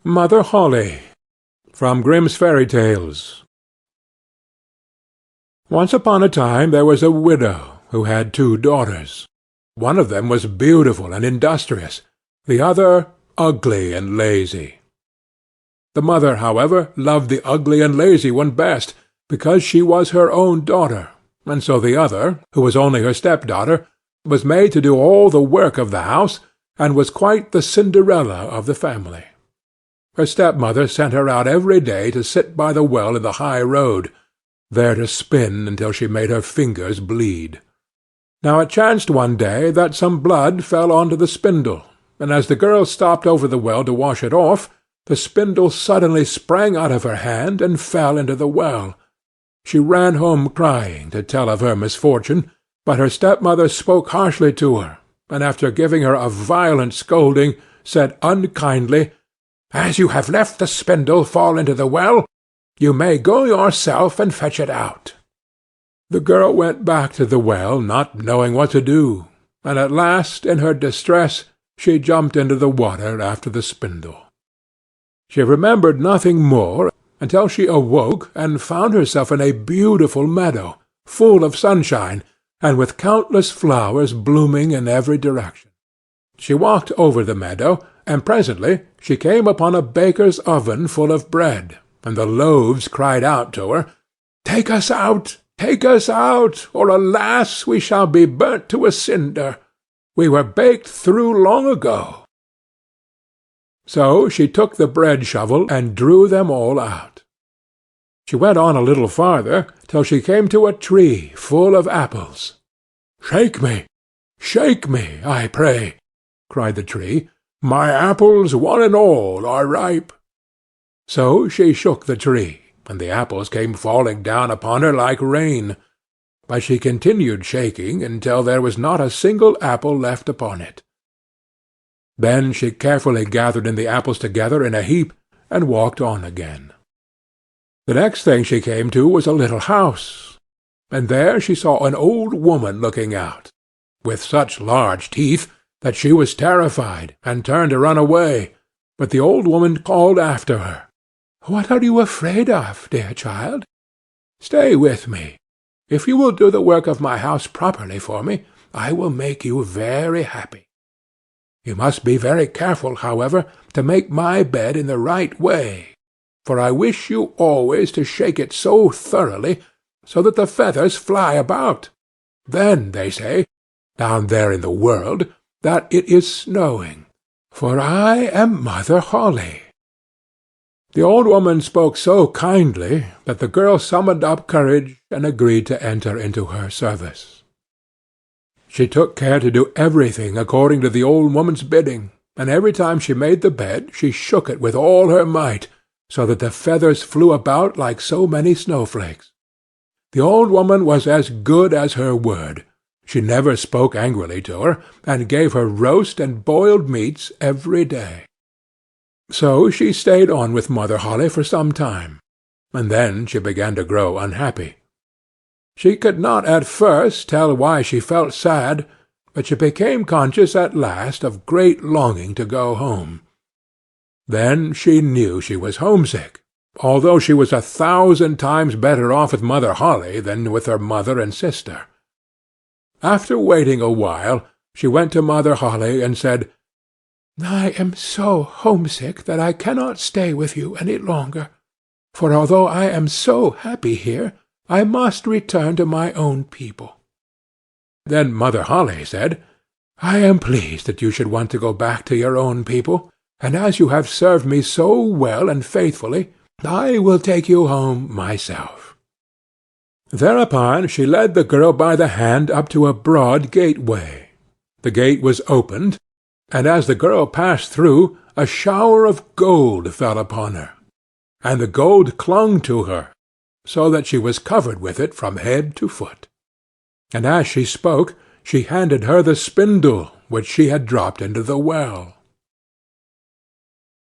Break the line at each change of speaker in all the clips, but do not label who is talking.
Mother Holle. From Grimm's Fairy Tales. Once upon a time there was a widow who had 2 daughters. One of them was beautiful and industrious, the other ugly and lazy. The mother, however, loved the ugly and lazy one best, because she was her own daughter, and so the other, who was only her step-daughter, was made to do all the work of the house, and was quite the Cinderella of the family. Her stepmother sent her out every day to sit by the well in the high road, there to spin until she made her fingers bleed. Now it chanced one day that some blood fell on to the spindle, and as the girl stopped over the well to wash it off, the spindle suddenly sprang out of her hand and fell into the well. She ran home crying to tell of her misfortune, but her stepmother spoke harshly to her, and after giving her a violent scolding, said unkindly, "As you have left the spindle fall into the well, you may go yourself and fetch it out." The girl went back to the well, not knowing what to do, and at last, in her distress, she jumped into the water after the spindle. She remembered nothing more until she awoke and found herself in a beautiful meadow, full of sunshine, and with countless flowers blooming in every direction. She walked over the meadow, and presently she came upon a baker's oven full of bread, and the loaves cried out to her, "Take us out! Take us out, or alas, we shall be burnt to a cinder. We were baked through long ago." So she took the bread shovel and drew them all out. She went on a little farther, till she came to a tree full of apples. "Shake me, I pray," cried the tree. "My apples, one and all, are ripe." So she shook the tree, and the apples came falling down upon her like rain. But she continued shaking until there was not a single apple left upon it. Then she carefully gathered in the apples together in a heap, and walked on again. The next thing she came to was a little house, and there she saw an old woman looking out, with such large teeth that she was terrified, and turned to run away, but the old woman called after her, "What are you afraid of, dear child? Stay with me. If you will do the work of my house properly for me, I will make you very happy. You must be very careful, however, to make my bed in the right way, for I wish you always to shake it so thoroughly, so that the feathers fly about. Then, they say, down there in the world, that it is snowing, for I am Mother Holle." The old woman spoke so kindly that the girl summoned up courage and agreed to enter into her service. She took care to do everything according to the old woman's bidding, and every time she made the bed she shook it with all her might, so that the feathers flew about like so many snowflakes. The old woman was as good as her word. She never spoke angrily to her, and gave her roast and boiled meats every day. So she stayed on with Mother Holle for some time, and then she began to grow unhappy. She could not at first tell why she felt sad, but she became conscious at last of great longing to go home. Then she knew she was homesick, although she was 1,000 times better off with Mother Holle than with her mother and sister. After waiting a while, she went to Mother Holle and said, "I am so homesick that I cannot stay with you any longer, for although I am so happy here, I must return to my own people." Then Mother Holle said, "I am pleased that you should want to go back to your own people, and as you have served me so well and faithfully, I will take you home myself." Thereupon she led the girl by the hand up to a broad gateway. The gate was opened, and as the girl passed through, a shower of gold fell upon her, and the gold clung to her, so that she was covered with it from head to foot. And as she spoke, she handed her the spindle which she had dropped into the well.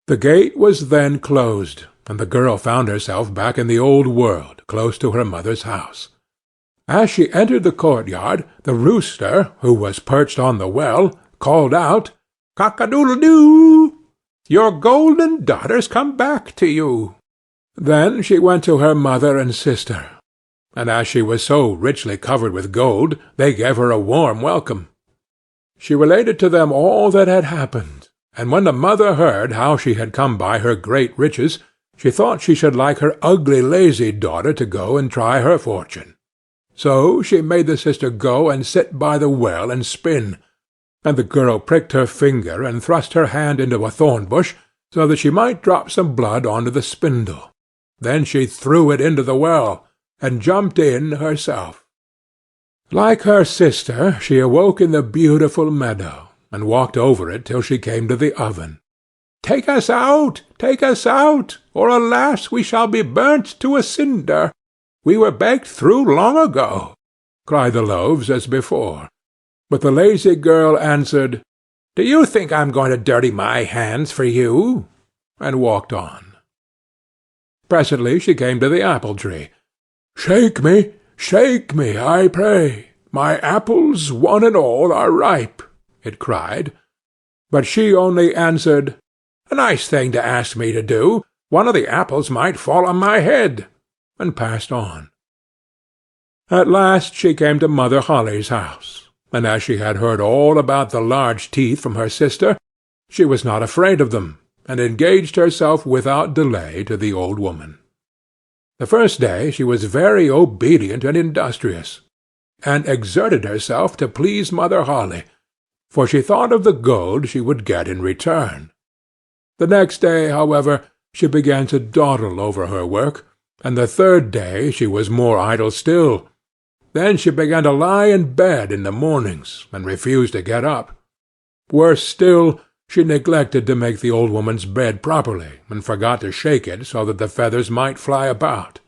The gate was then closed, and the girl found herself back in the old world, close to her mother's house. As she entered the courtyard, the rooster, who was perched on the well, called out, "Cock-a-doodle-doo!" Your golden daughters come back to you." Then she went to her mother and sister, and as she was so richly covered with gold, they gave her a warm welcome. She related to them all that had happened, and when the mother heard how she had come by her great riches, she thought she should like her ugly lazy daughter to go and try her fortune. So she made the sister go and sit by the well and spin, and the girl pricked her finger and thrust her hand into a thorn bush, so that she might drop some blood onto the spindle. Then she threw it into the well, and jumped in herself. Like her sister, she awoke in the beautiful meadow, and walked over it till she came to the oven. "Take us out! Take us out! Or, alas, we shall be burnt to a cinder! We were baked through long ago," cried the loaves as before. But the lazy girl answered, "Do you think I'm going to dirty my hands for you?" and walked on. Presently she came to the apple-tree. "Shake me, I pray! My apples, one and all, are ripe," it cried. But she only answered, "A nice thing to ask me to do! One of the apples might fall on my head," and passed on. At last she came to Mother Holle's house, and as she had heard all about the large teeth from her sister, she was not afraid of them, and engaged herself without delay to the old woman. The first day she was very obedient and industrious, and exerted herself to please Mother Holle, for she thought of the gold she would get in return. The next day, however, she began to dawdle over her work, and the third day she was more idle still. Then she began to lie in bed in the mornings, and refused to get up. Worse still, she neglected to make the old woman's bed properly, and forgot to shake it so that the feathers might fly about.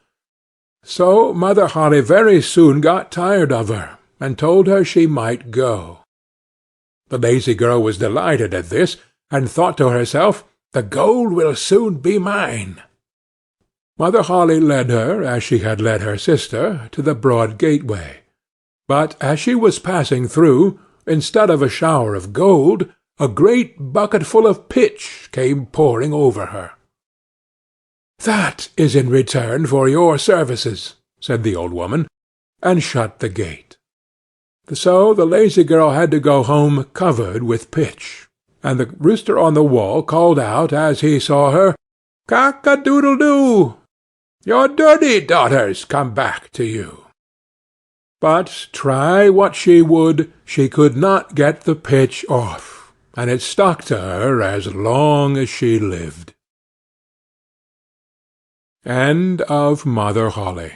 So Mother Holle very soon got tired of her, and told her she might go. The lazy girl was delighted at this, and thought to herself, "The gold will soon be mine." Mother Holle led her, as she had led her sister, to the broad gateway. But as she was passing through, instead of a shower of gold, a great bucketful of pitch came pouring over her. "That is in return for your services," said the old woman, and shut the gate. So the lazy girl had to go home covered with pitch, and the rooster on the wall called out as he saw her, "Cock-a-doodle-doo! Your dirty daughters come back to you." But try what she would, she could not get the pitch off, and it stuck to her as long as she lived. End of Mother Holle.